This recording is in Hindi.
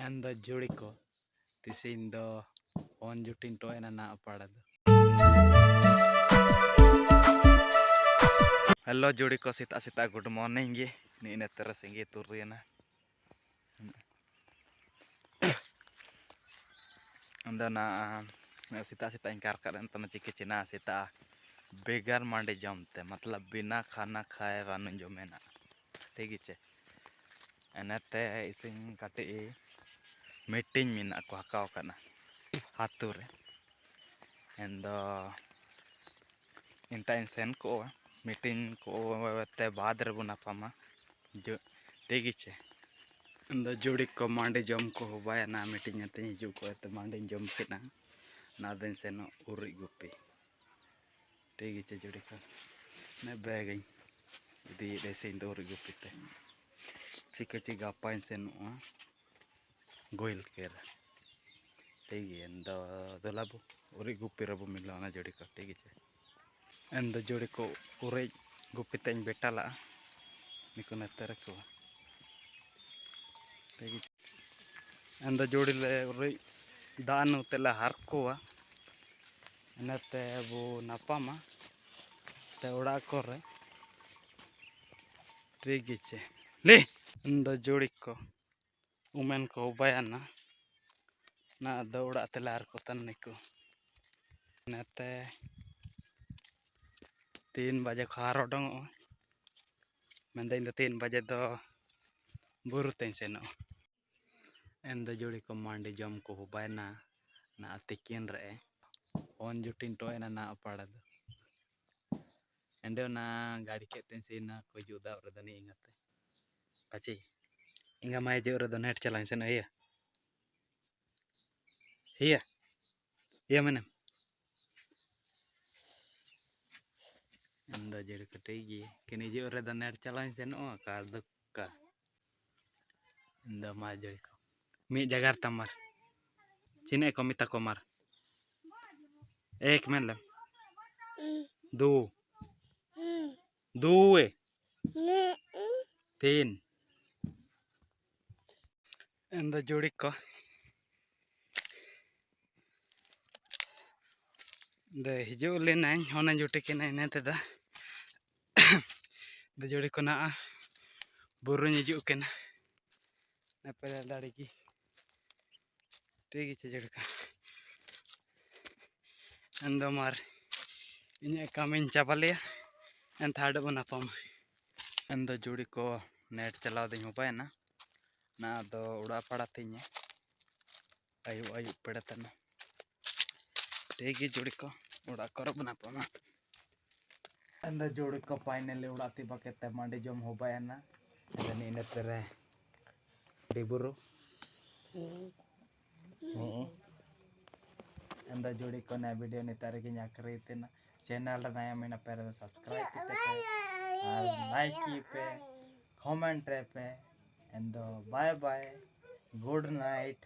ಎಂದ ಜೋಡಿಕೋ ತಿಸಿಂದ on jutin to ena na apalado. Hello jodiko sita good morning gi ni netera singi turriana andana sita inkar karen tana chiki china sita begar mande jamte मतलब बिना खाना खाए रानन जमेना ठीक है एनाते इसिंग काटे मीटिंग मिना को हकाव kana hatur and intain sen ko meeting ko te बाद रे बुना पामा जो ठीक है and जोड़ी को मांडे जम को होबाया ना मीटिंग आते ही जो को ते मांडे जम केना ना दिन सेन उरी गुपी ठीक है जोड़ी को ने बैग दी देसे इंदो उरी गुपी ते चिका चिका पाइन सेन गोइल केरा ठीक है and दलाबो उरी गुपी रबो मिलाना जोड़ी को ठीक है and जोड़ी को उरी गुपी ते बेटा ला निको नेतर को ठीक है and जोड़ी ले उरी दान उतेला हर को एनाते वो नापामा ते उड़ा करे ठीक है ले and जोड़ी को उमेन को बयाना ना दौड़ा तेलार को तन्निको नाते 3 बजे खारो डंग मंदे 3 बजे तो बुरु तें सेनो एंद जोड़ी को मांडे जम को बयाना ना तिकिन रे on जुटिन तो एना ना अपाड़ा दो एंडे ना गाड़ी के तें सेना को जुदा रे दनी इंगते पची इंगा माय जो रे दो नेट चलाइन सेन हिया मैंने अंदा जड़ कटेगी कि निजे रे द नेट चलाइन सेन का दुक्का अंदा मा जड़ को मी जगार तमर चिने को मिता को मार एक मेल दो दुए 3 अंदा जोड़ी को द हिजो लेना होना जुटे के ना नेते दा द जोड़ी को ना बुरु हिजो के ना पेरे दाड़ी की ठीक है जोड़ी का अंदो मार इने कामिन चाबलिया एन थाड़ बना पाम अंदो जोड़ी को नेट चलाव दे होपाय ना दो उड़ा पड़ा तीने आयु आयु पड़ा तना ठीक है जोड़ी को उड़ा कर बना पामा अंदर जोड़ी को फाइनली उड़ाती बकेते मांडी जम होबाय ना दनी ने तेरे डिबुरु अंदर जोड़ी को ना वीडियो ने तारे की नाकरी तेना चैनल नया मेना पेरे सब्सक्राइब किते पे और लाइक की पे कमेंट रे पे and bye bye good night